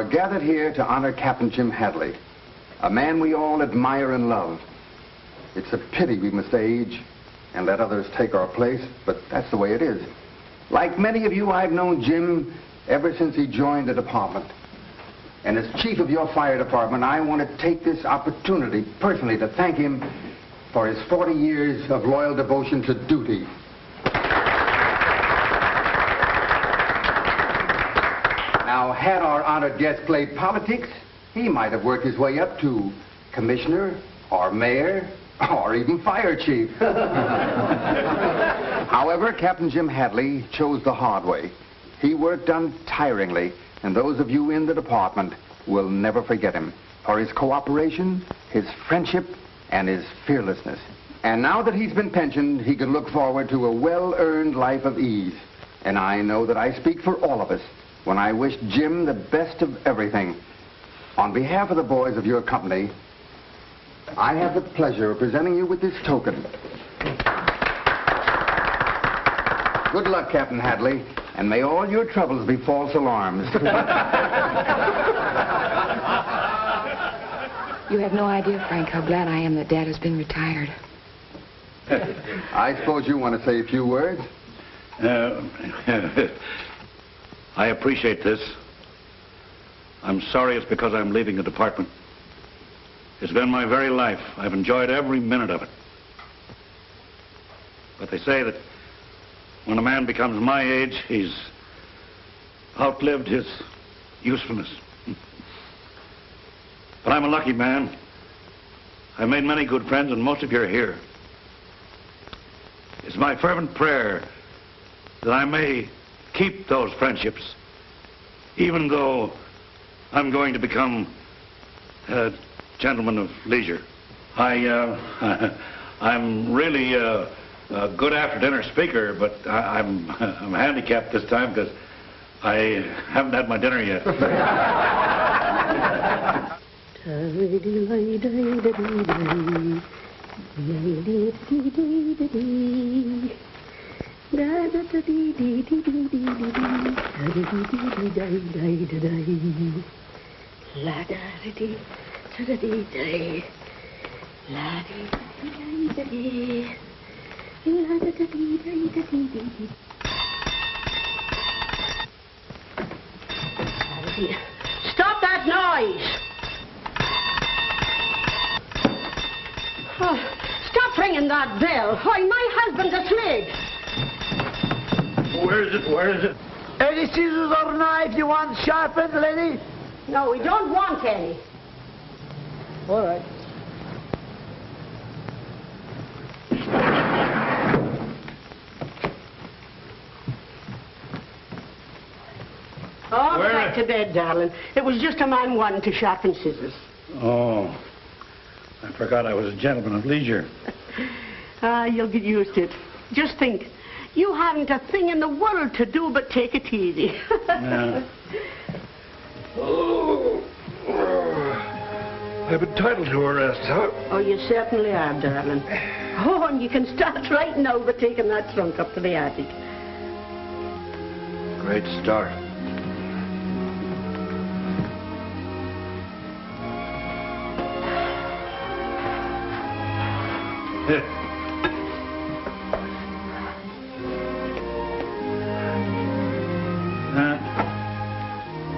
are gathered here to honor Captain Jim Hadley, a man we all admire and love. It's a pity we must age and let others take our place, but that's the way it is. Like many of you, I've known Jim ever since he joined the department. And as chief of your fire department, I want to take this opportunity personally to thank him for his 40 years of loyal devotion to duty. Now, had our honored guest played politics, he might have worked his way up to commissioner or mayor or even fire chief. However, Captain Jim Hadley chose the hard way. He worked untiringly, and those of you in the department will never forget him for his cooperation, his friendship, and his fearlessness. And now that he's been pensioned, he can look forward to a well-earned life of ease. And I know that I speak for all of us when I wish Jim the best of everything. On behalf of the boys of your company, I have the pleasure of presenting you with this token. Good luck, Captain Hadley, and may all your troubles be false alarms. You have no idea, Frank, how glad I am that Dad has been retired. I suppose you want to say a few words? I appreciate this. I'm sorry it's because I'm leaving the department. It's been my very life. I've enjoyed every minute of it. But they say that when a man becomes my age, he's outlived his usefulness. But I'm a lucky man. I've made many good friends, and most of you are here. It's my fervent prayer that I may keep those friendships, even though I'm going to become a gentleman of leisure. I'm really a good after-dinner speaker, but I'm handicapped this time because I haven't had my dinner yet. Stop that noise! Oh, stop ringing that bell. Why, my husband's asleep. Where is it? Where is it? Any scissors or knife you want sharpened, lady? No, we don't want any. All right. Oh, back to bed, darling. It was just a man wanting to sharpen scissors. Oh, I forgot I was a gentleman of leisure. You'll get used to it. Just think, you haven't a thing in the world to do but take it easy. Yeah. I'm entitled to a rest, huh? Oh, you certainly are, darling. Oh, and you can start right now by taking that trunk up to the attic. Great start.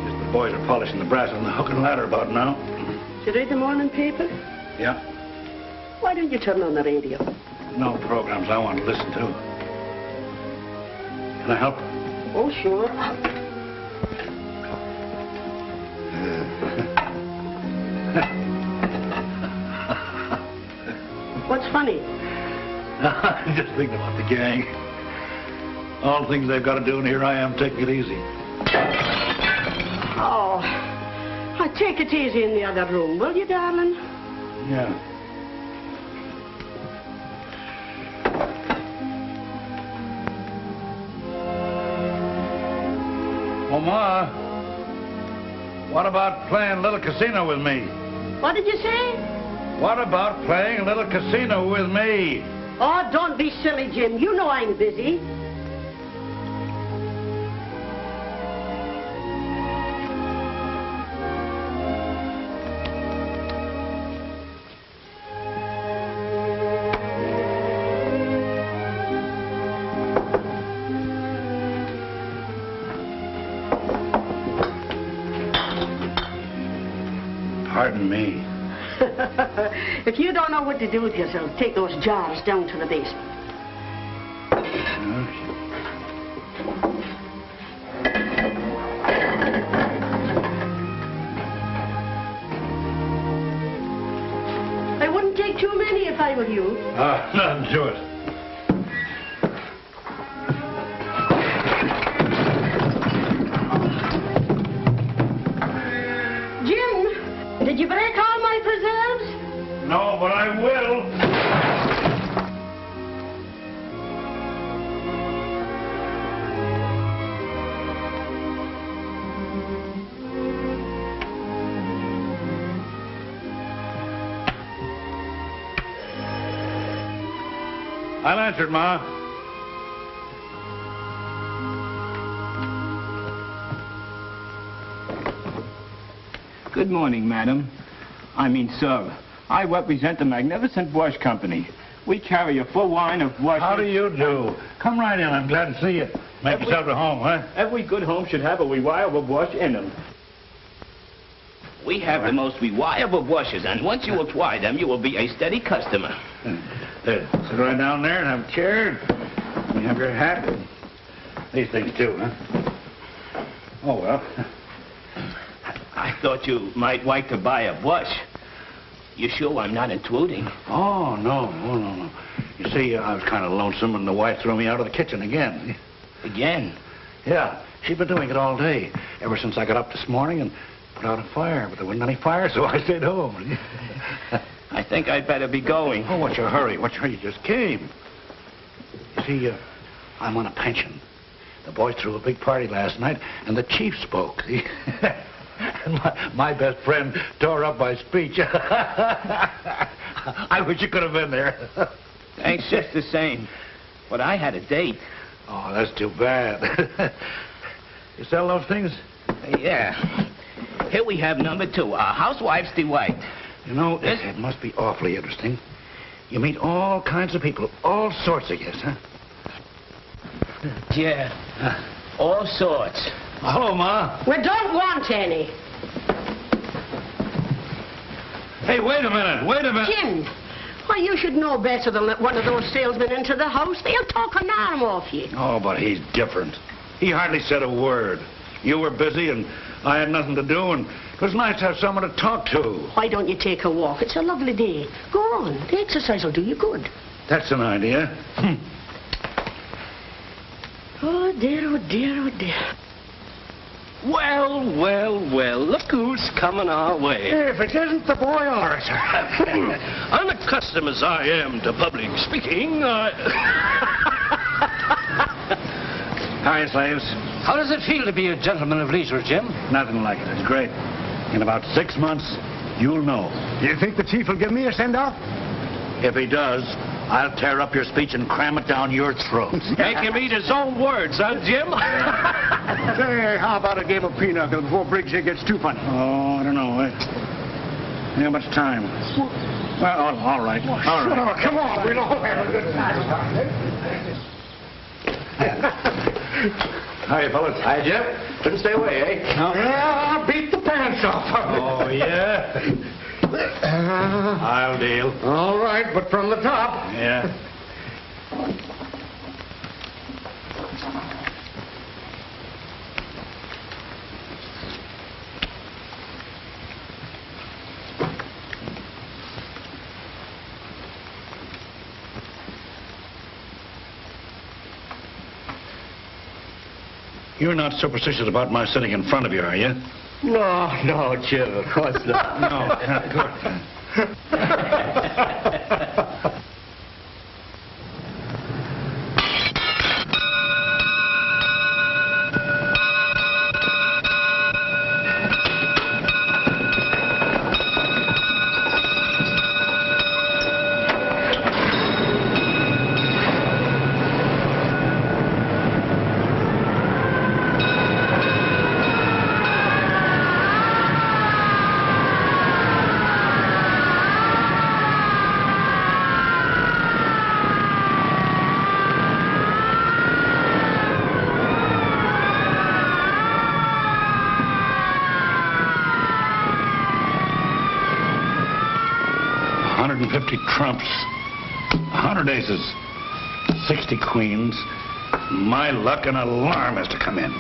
Just the boys are polishing the brass on the hook and ladder about now. Did you read the morning paper? Yeah. Why don't you turn on the radio? No programs I want to listen to. Can I help? Oh, sure. What's funny? I'm just thinking about the gang. All the things they've got to do, and here I am taking it easy. Oh, take it easy in the other room, will you, darling? Yeah. Oh, Ma, what about playing a little casino with me? What did you say? What about playing a little casino with me? Oh, don't be silly, Jim. You know I'm busy. Pardon me. If you don't know what to do with yourself, take those jars down to the basement. I wouldn't take too many if I were you. Nothing to it. Jim, did you break all my preserves? No, but I will. I'll answer it, Ma. Good morning, madam. Sir. I represent the Magnificent Wash Company. We carry a full line of wash. How do you do? Come right in. I'm glad to see you. Make yourself at home, huh? Every good home should have a reliable wash in them. We have the most reliable washes, and once you apply them, you will be a steady customer. There, sit right down there and have a chair. You have your hat. These things, too, huh? Oh, well. I thought you might like to buy a brush. You sure I'm not intruding? Oh, no. You see, I was kind of lonesome, and the wife threw me out of the kitchen again. Again? Yeah, she'd been doing it all day, ever since I got up this morning and put out a fire, but there wasn't any fire, so I stayed home. I think I'd better be going. Oh, what's your hurry? You just came. You see, I'm on a pension. The boys threw a big party last night, and the chief spoke. And my best friend tore up my speech. I wish you could have been there. Thanks just the same. But I had a date. Oh, that's too bad. You sell those things? Yeah. Here we have number 2, our Housewife's Delight. You know, it must be awfully interesting. You meet all kinds of people, all sorts of yes, huh? Yeah, all sorts. Hello, Ma. We don't want any. Hey, wait a minute. Jim, why, you should know better than let one of those salesmen into the house. They'll talk an arm off you. Oh, but he's different. He hardly said a word. You were busy, and I had nothing to do, and it was nice to have someone to talk to. Why don't you take a walk? It's a lovely day. Go on. The exercise will do you good. That's an idea. Oh, dear, oh, dear, oh, dear. Well, look who's coming our way. If it isn't the boy orator. Unaccustomed as I am to public speaking, Hi, slaves. How does it feel to be a gentleman of leisure, Jim? Nothing like it. It's great. In about 6 months, you'll know. You think the chief will give me a send-off? If he does, I'll tear up your speech and cram it down your throat. Make him eat his own words, huh, Jim? Say, how about a game of pinochle before Briggs here gets too funny? Oh, I don't know. How much time? Well, all right. All right. Oh, come on, we'll all have a good time. Hiya, fellas. Hi, Jim. Couldn't stay away, eh? Yeah, I'll beat the pants off of it. Oh, yeah? I'll deal. All right, but from the top. Yeah. You're not superstitious about my sitting in front of you, are you? No, Jim, of course not. No. Good. 50 trumps, 100 aces, 60 queens. My luck, an alarm has to come in.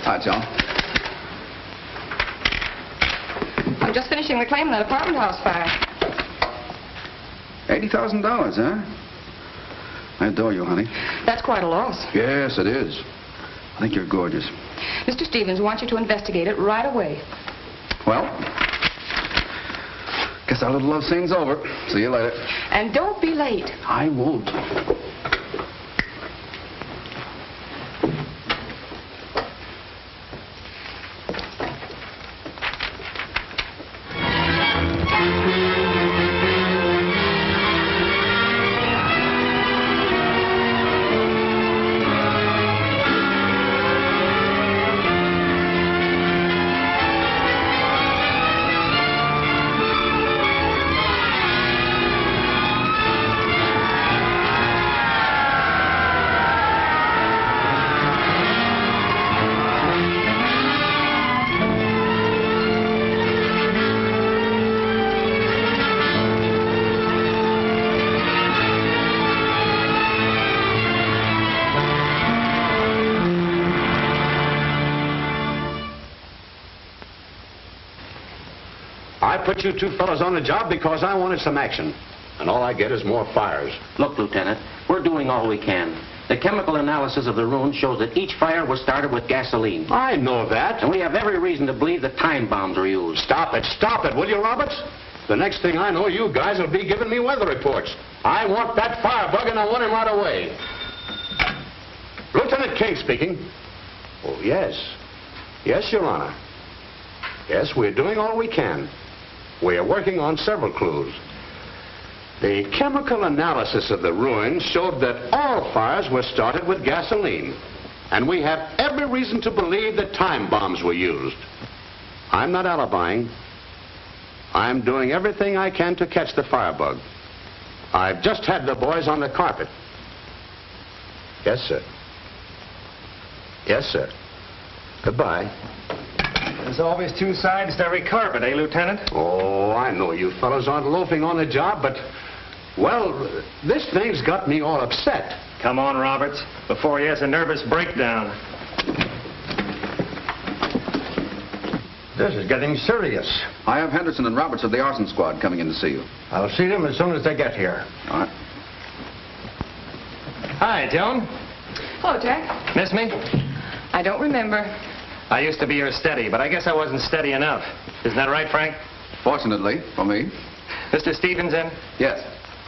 Hi, Joan. I'm just finishing the claim on that apartment house fire. $80,000, huh? I adore you, honey. That's quite a loss. Yes, it is. I think you're gorgeous. Mr. Stevens wants you to investigate it right away. Well, guess our little love scene's over. See you later. And don't be late. I won't. I put you two fellas on the job because I wanted some action. And all I get is more fires. Look, Lieutenant, we're doing all we can. The chemical analysis of the ruins shows that each fire was started with gasoline. I know that. And we have every reason to believe that time bombs were used. Stop it, will you, Roberts? The next thing I know, you guys will be giving me weather reports. I want that firebug and I want him right away. Lieutenant King speaking. Oh, yes. Yes, Your Honor. Yes, we're doing all we can. We are working on several clues. The chemical analysis of the ruins showed that all fires were started with gasoline. And we have every reason to believe that time bombs were used. I'm not alibying. I'm doing everything I can to catch the firebug. I've just had the boys on the carpet. Yes, sir. Yes, sir. Goodbye. There's always two sides to every carpet, eh, Lieutenant? Oh, I know you fellows aren't loafing on the job, but, well, this thing's got me all upset. Come on, Roberts, before he has a nervous breakdown. This is getting serious. I have Henderson and Roberts of the arson squad coming in to see you. I'll see them as soon as they get here. All right. Hi, Joan. Hello, Jack. Miss me? I don't remember. I used to be your steady, but I guess I wasn't steady enough. Isn't that right, Frank? Fortunately, for me. Mr. Stevens in? Yes.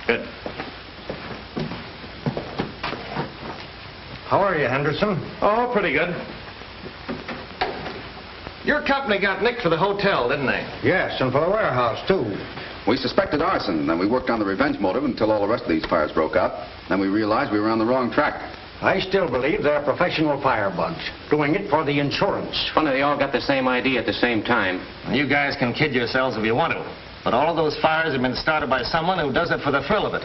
Good. How are you, Henderson? Oh, pretty good. Your company got nicked for the hotel, didn't they? Yes, and for the warehouse, too. We suspected arson, and we worked on the revenge motive until all the rest of these fires broke out. Then we realized we were on the wrong track. I still believe they're professional firebugs, doing it for the insurance. Funny they all got the same idea at the same time. You guys can kid yourselves if you want to. But all of those fires have been started by someone who does it for the thrill of it.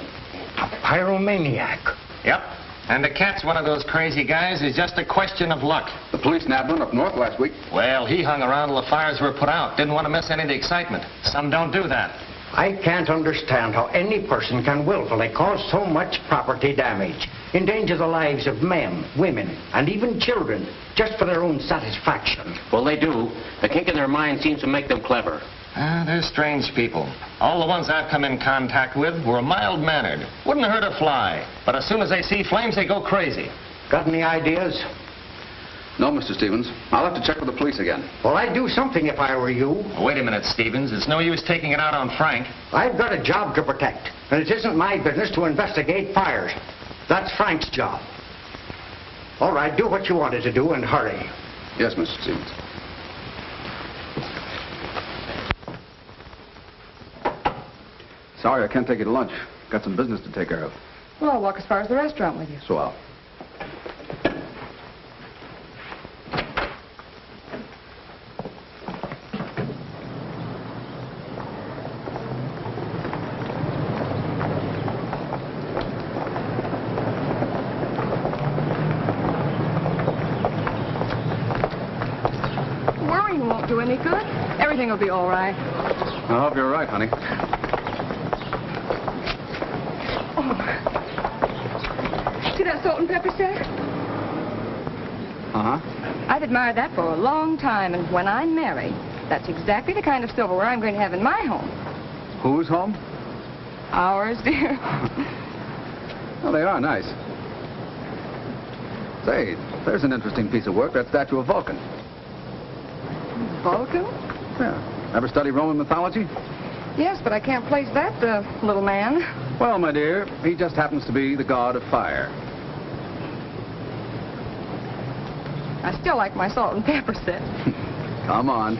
A pyromaniac. Yep. And to catch one of those crazy guys is just a question of luck. The police nabbed one up north last week. Well, he hung around till the fires were put out. Didn't want to miss any of the excitement. Some don't do that. I can't understand how any person can willfully cause so much property damage, endanger the lives of men, women, and even children, just for their own satisfaction. Well, they do. The kink in their mind seems to make them clever. They're strange people. All the ones I've come in contact with were mild-mannered. Wouldn't hurt a fly. But as soon as they see flames, they go crazy. Got any ideas? No, Mr. Stevens. I'll have to check with the police again. Well, I'd do something if I were you. Wait a minute, Stevens. It's no use taking it out on Frank. I've got a job to protect, and it isn't my business to investigate fires. That's Frank's job. All right, do what you wanted to do and hurry. Yes, Mr. Stevens. Sorry, I can't take you to lunch. Got some business to take care of. Well, I'll walk as far as the restaurant with you. Swell. Worrying won't do any good. Everything will be all right. I hope you're right, honey. See that salt and pepper set? Uh-huh. I've admired that for a long time, and when I'm married, that's exactly the kind of silverware I'm going to have in my home. Whose home? Ours, dear. Well, they are nice. Say, there's an interesting piece of work, that statue of Vulcan. Vulcan? Yeah. Ever study Roman mythology? Yes, but I can't place that, little man. Well, my dear, he just happens to be the god of fire. I still like my salt and pepper set. Come on.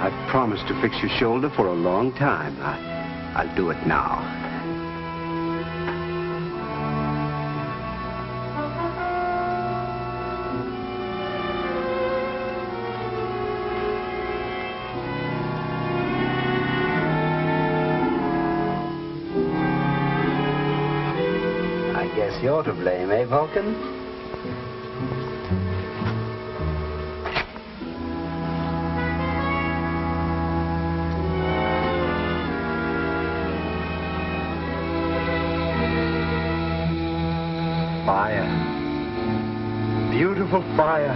I've promised to fix your shoulder for a long time. I'll do it now. I guess you're to blame, eh, Vulcan? Fire. Beautiful fire.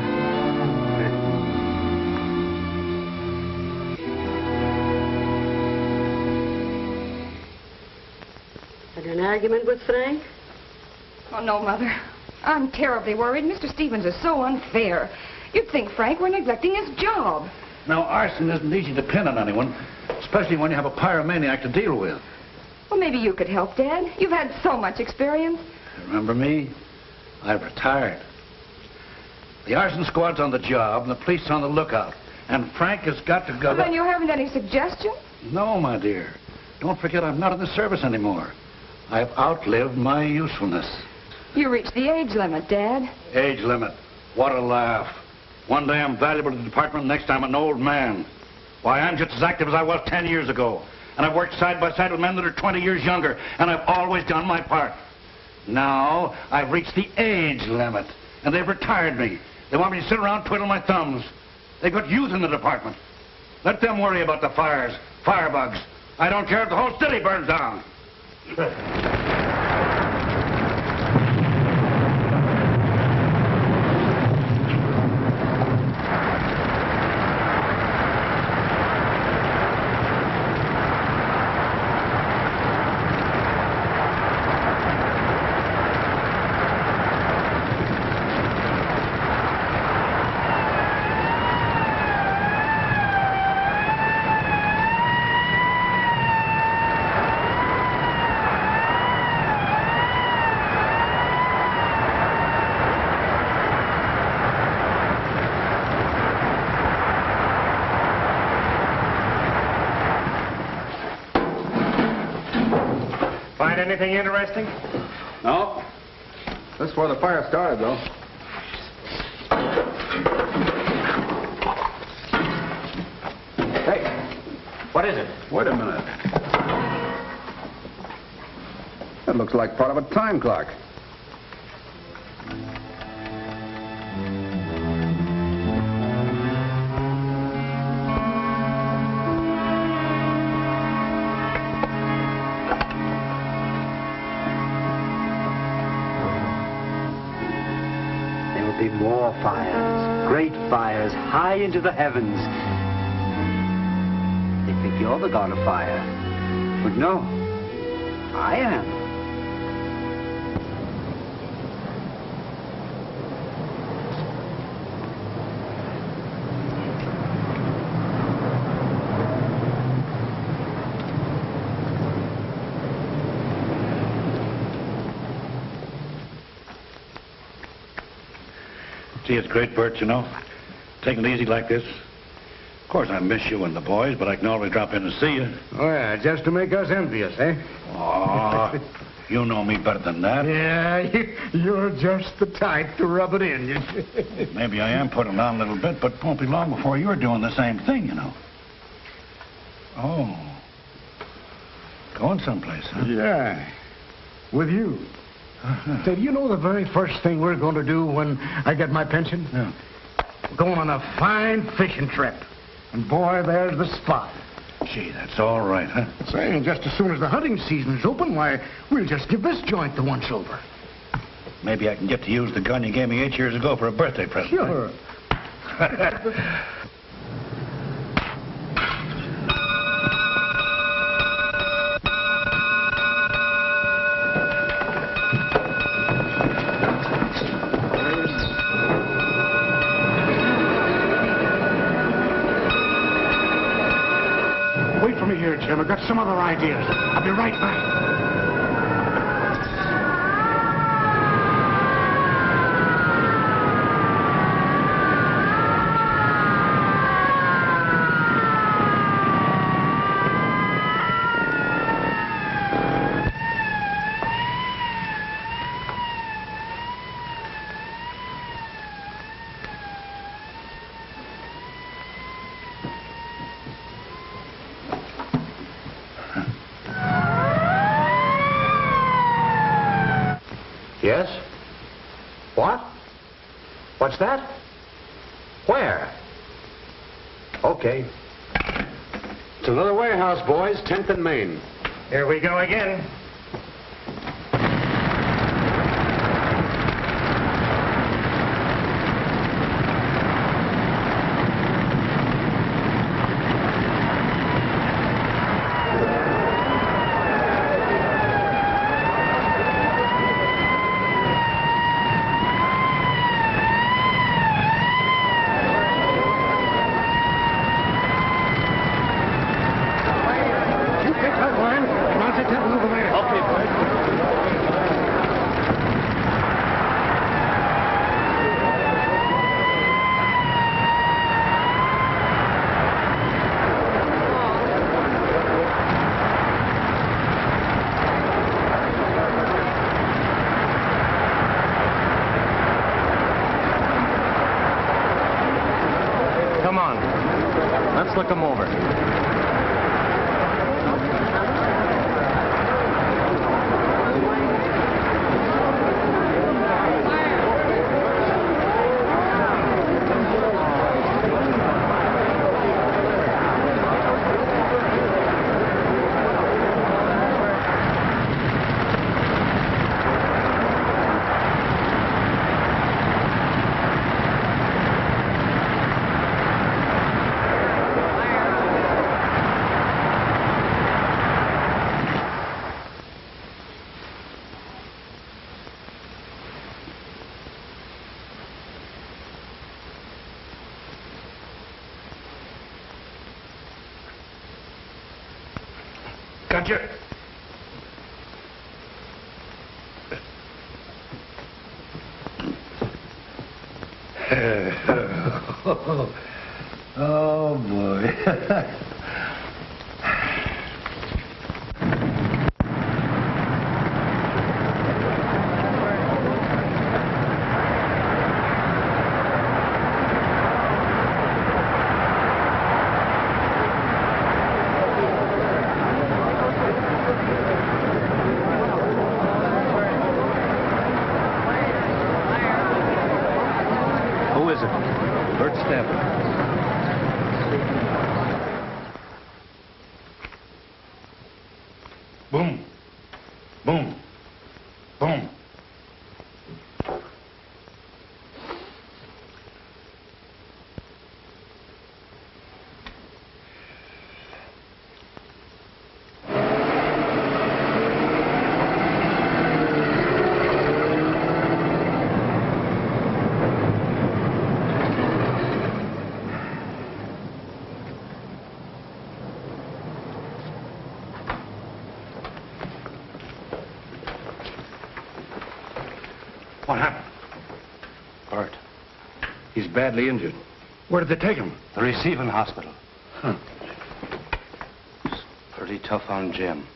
Had an argument with Frank? Oh, no, Mother. I'm terribly worried. Mr. Stevens is so unfair. You'd think Frank were neglecting his job. Now, arson isn't easy to pin on anyone, especially when you have a pyromaniac to deal with. Well, maybe you could help, Dad. You've had so much experience. Remember me? I've retired. The arson squad's on the job, and the police on the lookout. And Frank has got to go... Well, then you haven't any suggestion? No, my dear. Don't forget I'm not in the service anymore. I've outlived my usefulness. You reached the age limit, Dad. Age limit. What a laugh. One day I'm valuable to the department, next time an old man. Why, I'm just as active as I was 10 years ago. And I've worked side by side with men that are 20 years younger, and I've always done my part. Now, I've reached the age limit, and they've retired me. They want me to sit around twiddling my thumbs. They've got youth in the department. Let them worry about the fires, firebugs. I don't care if the whole city burns down. anything interesting? No. This is where the fire started, though. Hey, what is it? Wait a minute. That looks like part of a time clock. There'll be more fires, great fires, high into the heavens. They think you're the god of fire. But no, I am. See, it's great, Bert, you know. Taking it easy like this. Of course, I miss you and the boys, but I can always drop in and see you. Oh, yeah, just to make us envious, eh? Oh, you know me better than that. Yeah, you're just the type to rub it in. Maybe I am putting on a little bit, but it won't be long before you're doing the same thing, you know. Oh. Going someplace, huh? Yeah, with you. Say, do you know the very first thing we're going to do when I get my pension? Yeah. We're going on a fine fishing trip. And boy, there's the spot. Gee, that's all right, huh? Say, just as soon as the hunting season's open, why, we'll just give this joint the once over. Maybe I can get to use the gun you gave me 8 years ago for a birthday present. Sure. Wait for me here, Jim. I've got some other ideas. I'll be right back. Yes? What? What's that? Where? Okay. It's another warehouse, boys. 10th and Main. Here we go again. Come on. Let's look them over. Gotcha. Oh, boy. is it? Bert Stafford. Boom. Boom. Boom. What happened? Bert. He's badly injured. Where did they take him? The receiving hospital. Huh. It's pretty tough on Jim.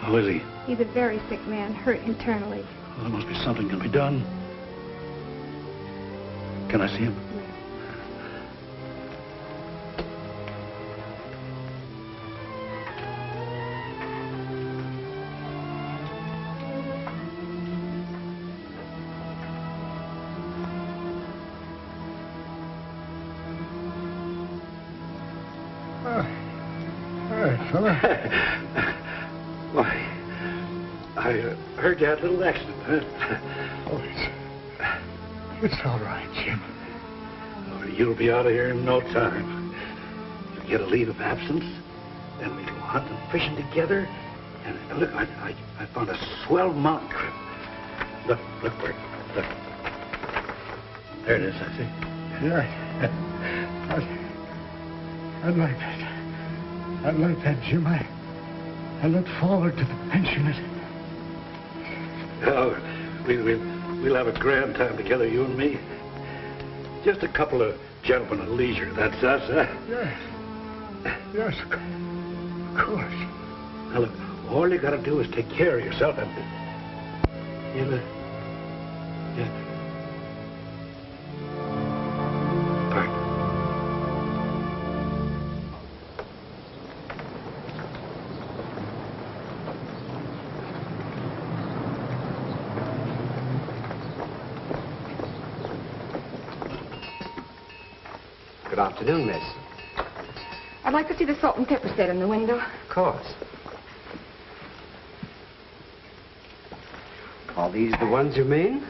How is he? He's a very sick man, hurt internally. Well, there must be something can be done. Can I see him? Fella. Why, I heard you had a little accident, huh? Oh, it's all right, Jim. Oh, you'll be out of here in no time. You'll get a leave of absence, then we go hunting and fishing together. And look, I found a swell mountain trip. Look, Bert, look. There it is, I see. Yeah. I'd like that. I'd like that, Jim. I look forward to the pension. Oh, we'll have a grand time together, you and me. Just a couple of gentlemen at leisure, that's us, huh? Yes, of course. Now, look, all you gotta do is take care of yourself and... Bert. Good afternoon, miss. I'd like to see the salt and pepper set in the window. Of course. Are these the ones you mean?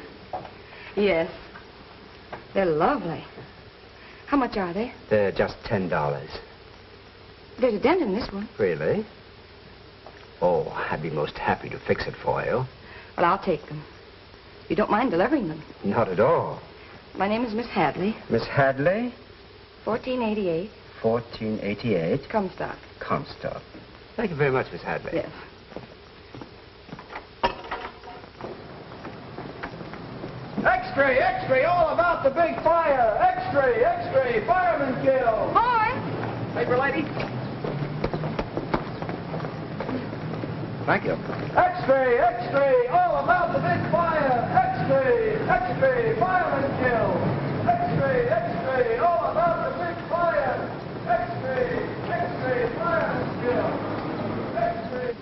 Yes. They're lovely. How much are they? They're just $10. There's a dent in this one. Really? Oh, I'd be most happy to fix it for you. Well, I'll take them. You don't mind delivering them? Not at all. My name is Miss Hadley. Miss Hadley? 1488. 1488. Comstock. Comstock. Thank you very much, Miss Hadley. Yes. X-ray, X-ray, all about the big fire. X-ray, X-ray, fireman killed. Boy! Paper lady. Thank you. X-ray, X-ray, all about the big fire. X-ray, X-ray, fireman killed. X-ray, X-ray, all about the big fire. X-ray, X-ray, fireman killed. X-ray.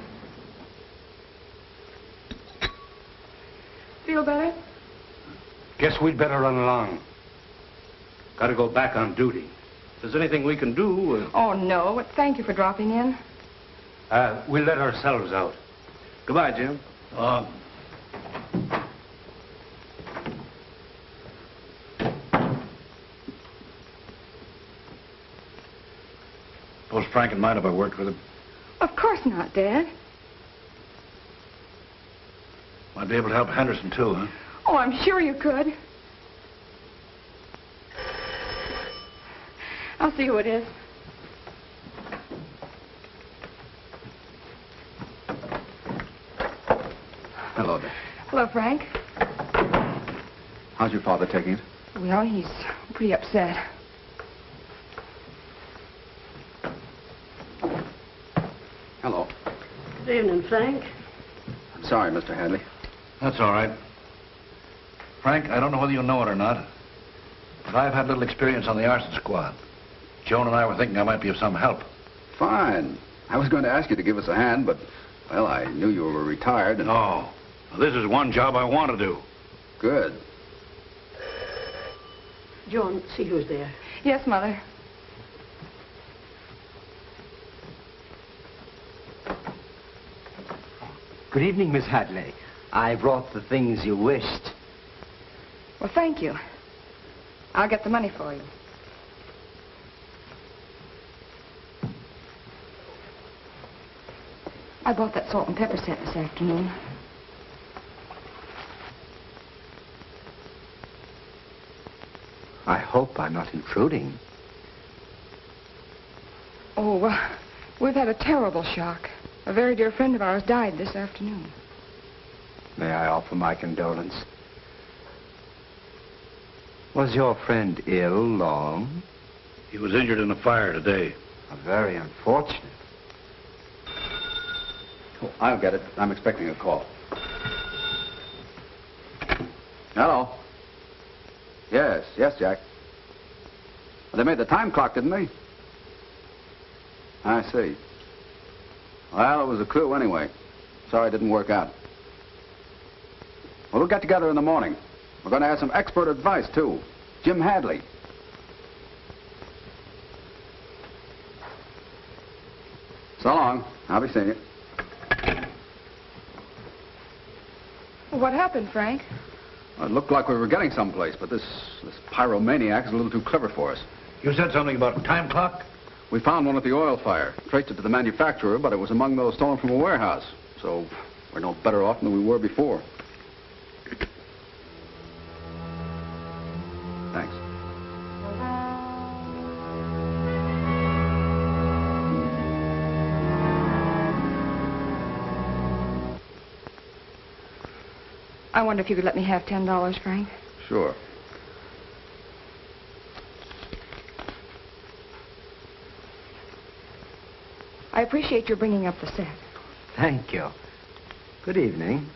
Feel better? Guess we'd better run along. Got to go back on duty. If there's anything we can do... Oh, no. But thank you for dropping in. we'll let ourselves out. Goodbye, Jim. Suppose Frank would mind if I worked with him? Of course not, Dad. Might be able to help Henderson, too, huh? Oh, I'm sure you could. I'll see who it is. Hello there. Hello, Frank. How's your father taking it? Well, he's pretty upset. Hello. Good evening, Frank. Sorry, Mr. Hadley. That's all right. Frank, I don't know whether you know it or not, but I've had little experience on the arson squad. Joan and I were thinking I might be of some help. Fine. I was going to ask you to give us a hand, but Well, I knew you were retired and... No. This is one job I want to do. Good. Joan, see who's there. Yes, Mother. Good evening, Miss Hadley. I brought the things you wished. Well, thank you. I'll get the money for you. I bought that salt and pepper set this afternoon. I hope I'm not intruding. Oh, we've had a terrible shock. A very dear friend of ours died this afternoon. May I offer my condolence? Was your friend ill long? He was injured in a fire today. Very unfortunate. Oh, I'll get it. I'm expecting a call. Hello. Yes, Jack. They made the time clock, didn't they? I see. Well, it was a clue anyway. Sorry it didn't work out. Well, we'll get together in the morning. We're going to have some expert advice, too. Jim Hadley. So long. I'll be seeing you. What happened, Frank? Well, it looked like we were getting someplace, but this pyromaniac is a little too clever for us. You said something about a time clock? We found one at the oil fire. Traced it to the manufacturer, but it was among those stolen from a warehouse. So we're no better off than we were before. Thanks. I wonder if you could let me have $10, Frank. Sure. I appreciate your bringing up the set. Thank you. Good evening.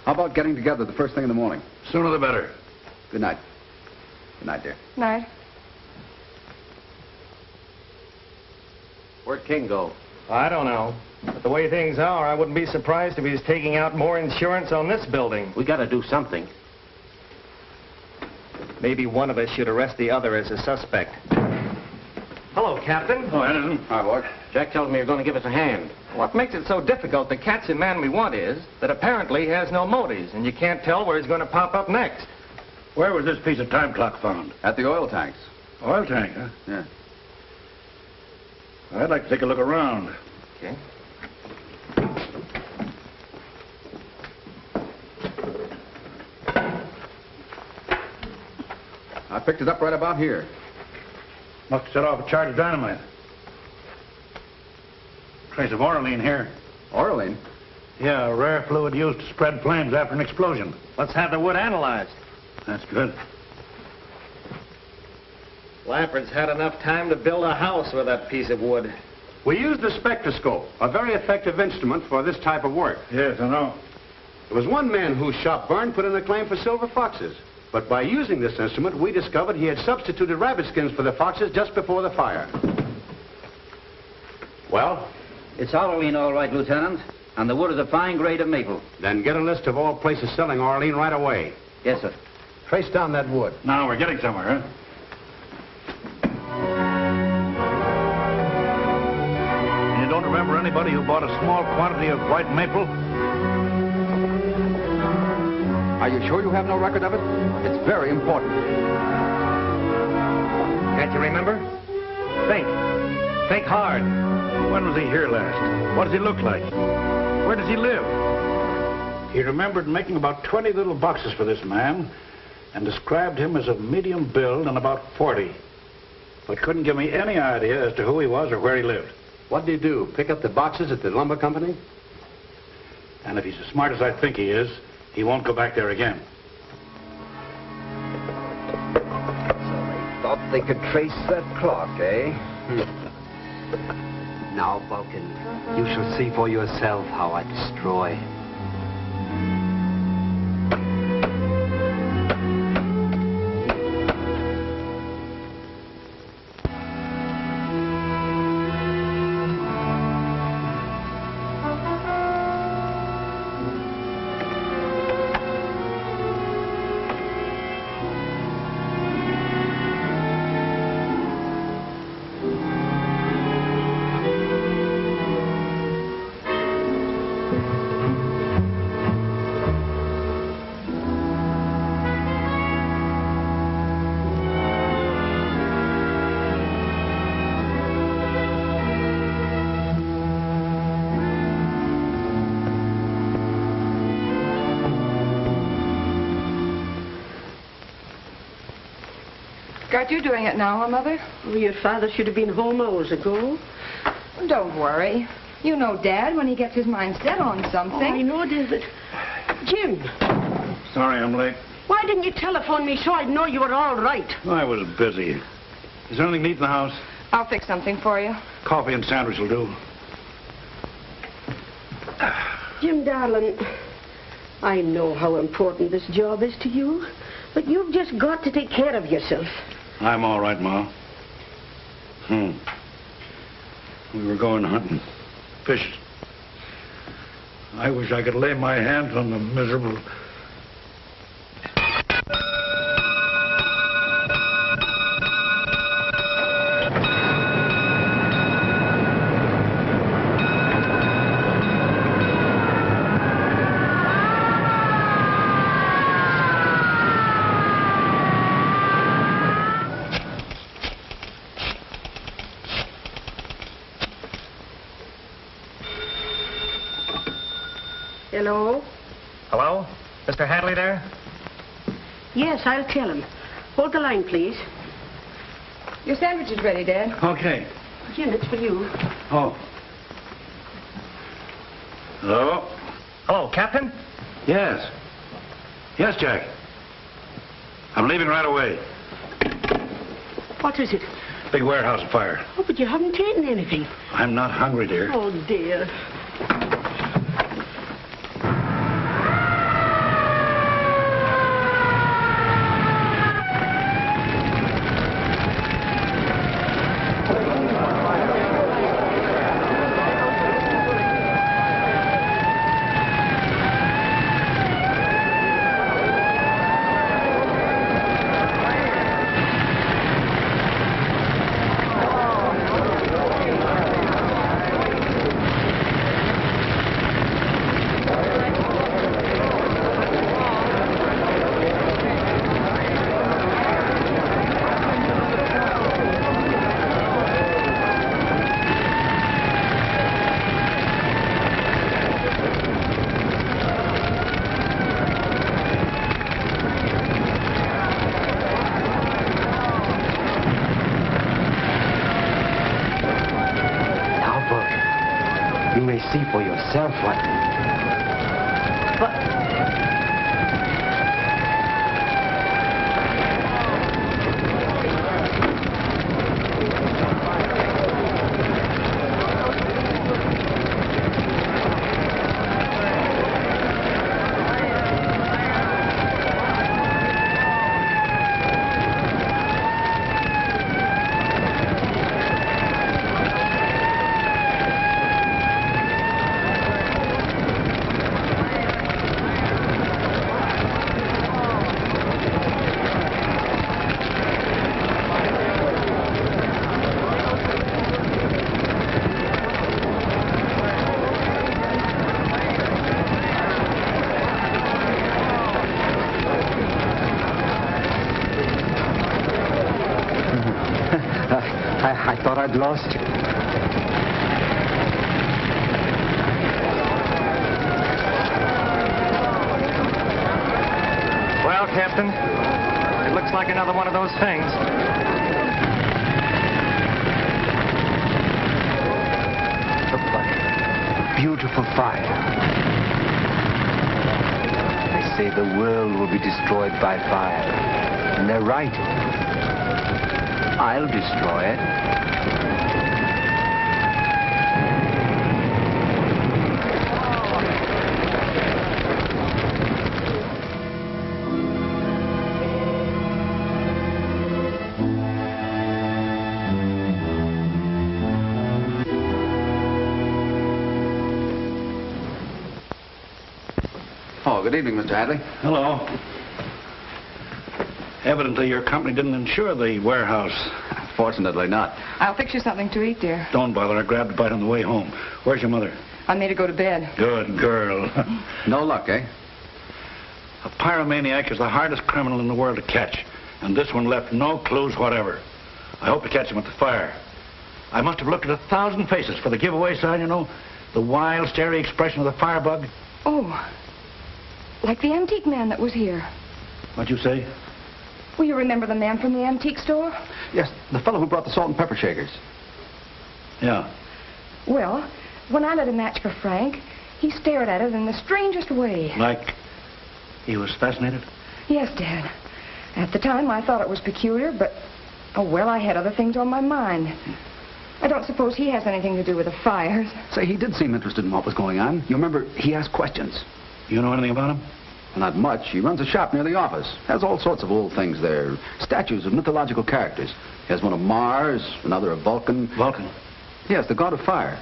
How about getting together the first thing in the morning? Sooner the better. Good night. Good night, dear. Night. Where'd King go? I don't know. But the way things are, I wouldn't be surprised if he's taking out more insurance on this building. We gotta do something. Maybe one of us should arrest the other as a suspect. Hello, Captain. Oh, Henderson. Hi, boy. Jack tells me you're gonna give us a hand. What makes it so difficult to catch the man we want is that apparently he has no motives, and you can't tell where he's going to pop up next. Where was this piece of time clock found? At the oil tanks. Oil tank, huh? Yeah. I'd like to take a look around. Okay. I picked it up right about here. Must have set off a charge of dynamite. Trace of oralene here. Oralene? Yeah, a rare fluid used to spread flames after an explosion. Let's have the wood analyzed. That's good. Lampard's had enough time to build a house with that piece of wood. We used the spectroscope, a very effective instrument for this type of work. Yes, I know. There was one man whose shop burned put in a claim for silver foxes. But by using this instrument, we discovered he had substituted rabbit skins for the foxes just before the fire. Well? It's oralene, all right, Lieutenant. And the wood is a fine grade of maple. Then get a list of all places selling oralene right away. Yes, sir. Trace down that wood. Now we're getting somewhere, huh? You don't remember anybody who bought a small quantity of white maple? Are you sure you have no record of it? It's very important. Can't you remember? Think. Think hard. When was he here last? What does he look like? Where does he live? He remembered making about 20 little boxes for this man and described him as of medium build and about 40. But couldn't give me any idea as to who he was or where he lived. What did he do? Pick up the boxes at the lumber company? And if he's as smart as I think he is, he won't go back there again. So they thought they could trace that clock, eh? Now, Vulcan, you shall see for yourself how I destroy. Aren't you doing it now, huh, Mother? Oh, your father should have been home hours ago. Don't worry. You know Dad when he gets his mind set on something. Oh, I know, David. Jim. Sorry I'm late. Why didn't you telephone me so I'd know you were all right? I was busy. Is there anything to eat in the house? I'll fix something for you. Coffee and sandwich will do. Jim, darling, I know how important this job is to you, but you've just got to take care of yourself. I'm all right, Ma. We were going hunting. Fishing. I wish I could lay my hands on the miserable... Hello? Hello? Mr. Hadley there? Yes, I'll tell him. Hold the line, please. Your sandwich is ready, Dad. Okay. Jim, it's for you. Oh. Hello? Hello, Captain? Yes. Yes, Jack. I'm leaving right away. What is it? Big warehouse fire. Oh, but you haven't eaten anything. I'm not hungry, dear. Oh, dear. See for yourself what... But... I thought I'd lost you. Well, Captain, it looks like another one of those things. Look like beautiful fire. They say the world will be destroyed by fire. And they're right. I'll destroy it. Oh, good evening, Mr. Hadley. Hello. Evidently, your company didn't insure the warehouse. Fortunately not. I'll fix you something to eat, dear. Don't bother. I grabbed a bite on the way home. Where's your mother? I made her go to bed. Good girl. No luck, eh? A pyromaniac is the hardest criminal in the world to catch. And this one left no clues whatever. I hope to catch him at the fire. I must have looked at 1,000 faces for the giveaway sign, you know. The wild, starry expression of the firebug. Oh, like the antique man that was here. What'd you say? Will you remember the man from the antique store? Yes, the fellow who brought the salt and pepper shakers. Yeah. Well, when I lit a match for Frank, he stared at it in the strangest way. Like he was fascinated? Yes, Dad. At the time, I thought it was peculiar, but, oh, well, I had other things on my mind. I don't suppose he has anything to do with the fires. Say, he did seem interested in what was going on. You remember, he asked questions. You know anything about him? Well, not much. He runs a shop near the office. Has all sorts of old things there. Statues of mythological characters. He has one of Mars, another of Vulcan. Vulcan? Yes, the god of fire.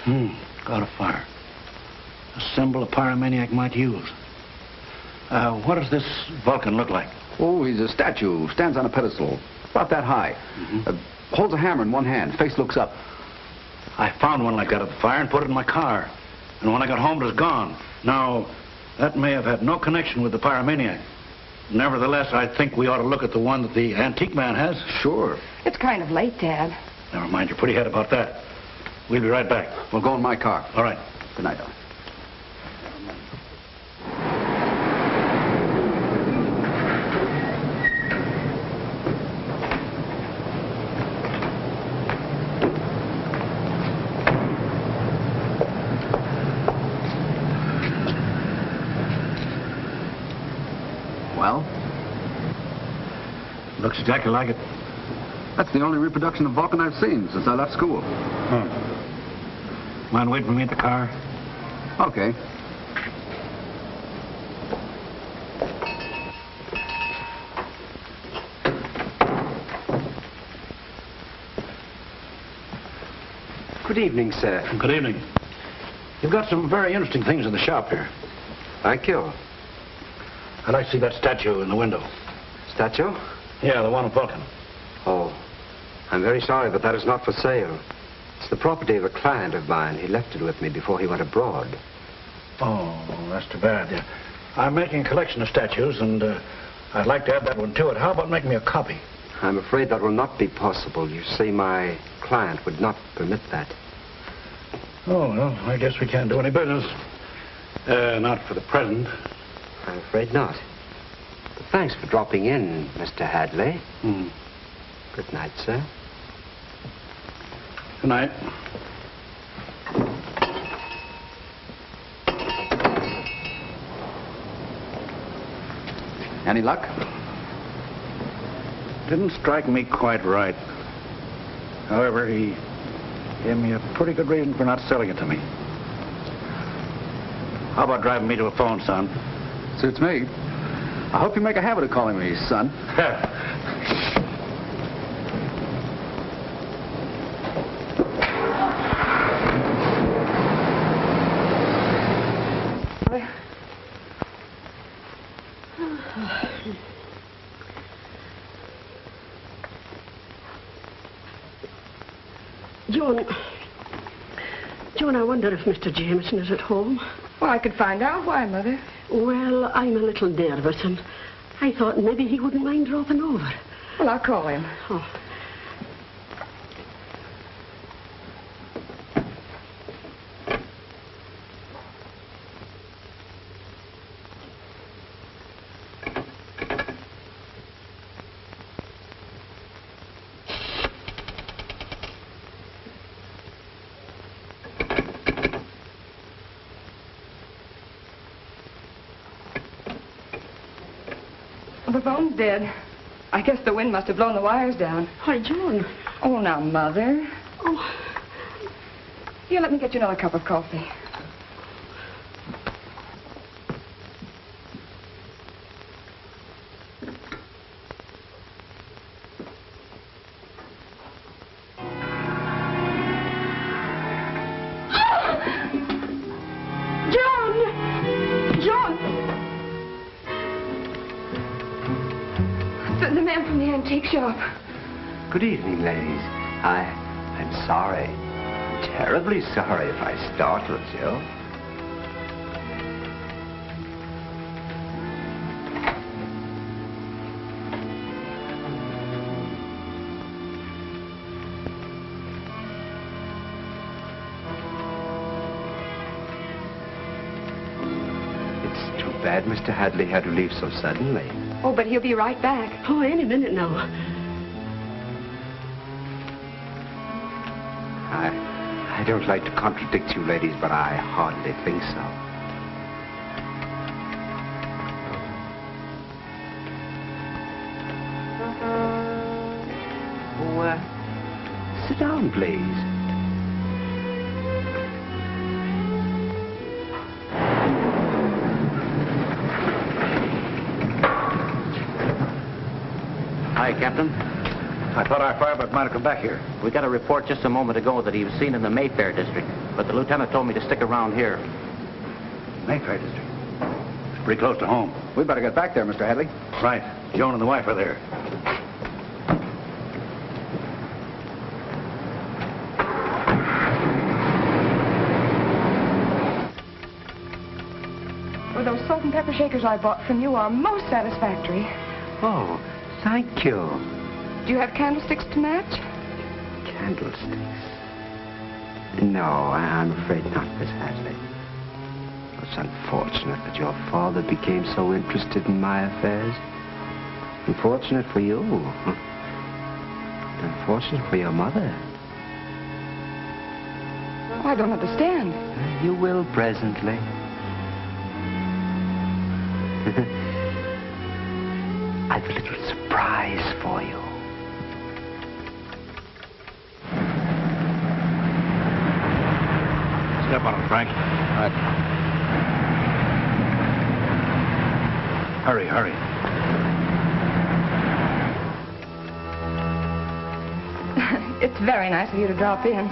God of fire. A symbol a pyromaniac might use. What does this Vulcan look like? Oh, he's a statue. Stands on a pedestal. About that high. Holds a hammer in one hand. Face looks up. I found one like that at the fire and put it in my car. And when I got home, it was gone. Now, that may have had no connection with the pyromaniac. Nevertheless, I think we ought to look at the one that the antique man has. Sure. It's kind of late, Dad. Never mind, you're pretty head about that. We'll be right back. We'll go in my car. All right. Good night, darling. Well? Looks exactly like it. That's the only reproduction of Vulcan I've seen since I left school. Mind waiting for me at the car? Okay. Good evening, sir. Good evening. You've got some very interesting things in the shop here. Thank you. I'd like to see that statue in the window. Statue? Yeah, the one of Vulcan. Oh, I'm very sorry, but that is not for sale. It's the property of a client of mine. He left it with me before he went abroad. Oh, that's too bad. Yeah. I'm making a collection of statues, and I'd like to add that one to it. How about making me a copy? I'm afraid that will not be possible. You see, my client would not permit that. Oh, well, I guess we can't do any business. Not for the present. I'm afraid not. But thanks for dropping in, Mr. Hadley. Good night, sir. Good night. Any luck? Didn't strike me quite right. However, he gave me a pretty good reason for not selling it to me. How about driving me to a phone, son? Suits me. I hope you make a habit of calling me son. Joan, I wonder if Mr. Jameson is at home. Well, I could find out. Why, Mother? Well, I'm a little nervous, and I thought maybe he wouldn't mind dropping over. Well, I'll call him. Oh. The phone's dead. I guess the wind must have blown the wires down. Why, Joan. Oh, now, Mother. Oh. Here, let me get you another cup of coffee. The man from the antique shop. Good evening, ladies. I'm sorry. I'm terribly sorry if I startled you. It's too bad Mr. Hadley had to leave so suddenly. Oh, but he'll be right back. Oh, any minute now. I don't like to contradict you ladies, but I hardly think so. Oh, sit down, please. Hi, Captain. I thought our firebug might have come back here. We got a report just a moment ago that he was seen in the Mayfair district, but the lieutenant told me to stick around here. Mayfair district? It's pretty close to home. We better get back there, Mr. Hadley. Right. Joan and the wife are there. Well, those salt and pepper shakers I bought from you are most satisfactory. Oh, thank you. Do you have candlesticks to match? Candlesticks? No, I'm afraid not, Miss Hadley. It's unfortunate that your father became so interested in my affairs. Unfortunate for you. Unfortunate for your mother. Oh, I don't understand. You will presently. I've a little surprise for you. Step on him, Frank. All right. Hurry, hurry. It's very nice of you to drop in.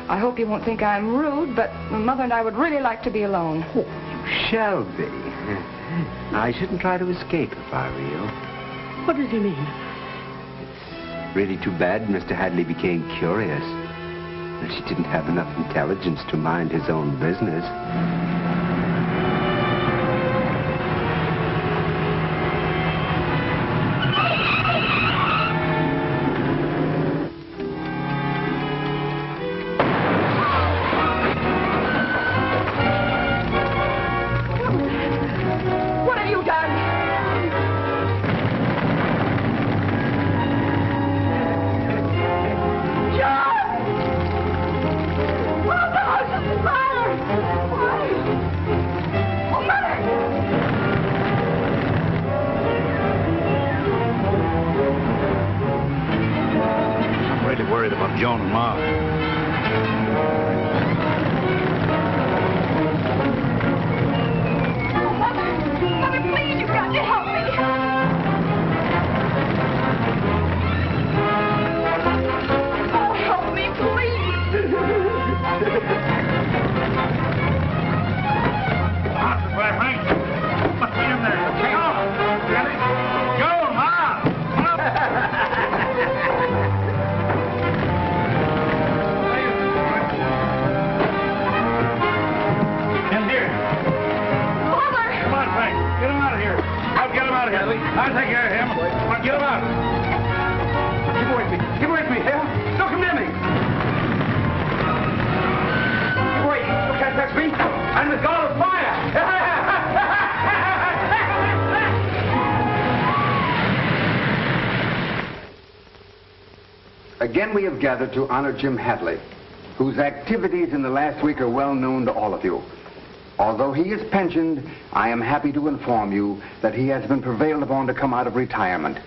I hope you won't think I'm rude, but Mother and I would really like to be alone. Oh, you shall be. I shouldn't try to escape if I were you. What does he mean? It's really too bad Mr. Hadley became curious. That he didn't have enough intelligence to mind his own business. What have you done? Worried about Joan and Ma. Mother, please, you've got to help me. Oh, help me, please. Frank. Must be in there. Hang on. Joan, Ma. I'll take care of him. Now, get him out. Keep away from me. Keep away from me, yeah? Don't come near me. Keep away. You can't touch me. I'm the god of fire. Again, we have gathered to honor Jim Hadley, whose activities in the last week are well known to all of you. Although he is pensioned, I am happy to inform you that he has been prevailed upon to come out of retirement.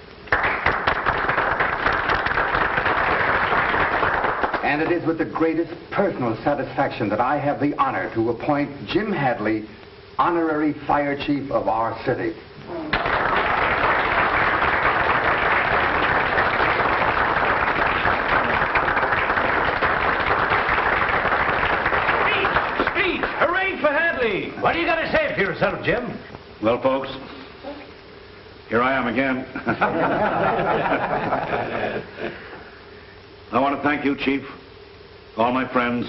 And it is with the greatest personal satisfaction that I have the honor to appoint Jim Hadley, honorary fire chief of our city. What are you going to say for yourself, Jim? Well, folks, here I am again. I want to thank you, Chief, all my friends,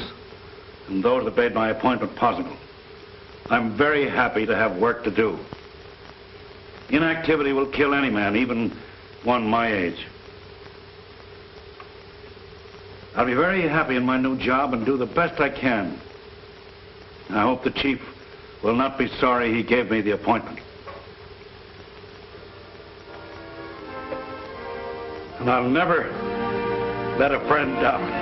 and those that made my appointment possible. I'm very happy to have work to do. Inactivity will kill any man, even one my age. I'll be very happy in my new job and do the best I can. I hope the Chief will not be sorry he gave me the appointment. And I'll never let a friend down.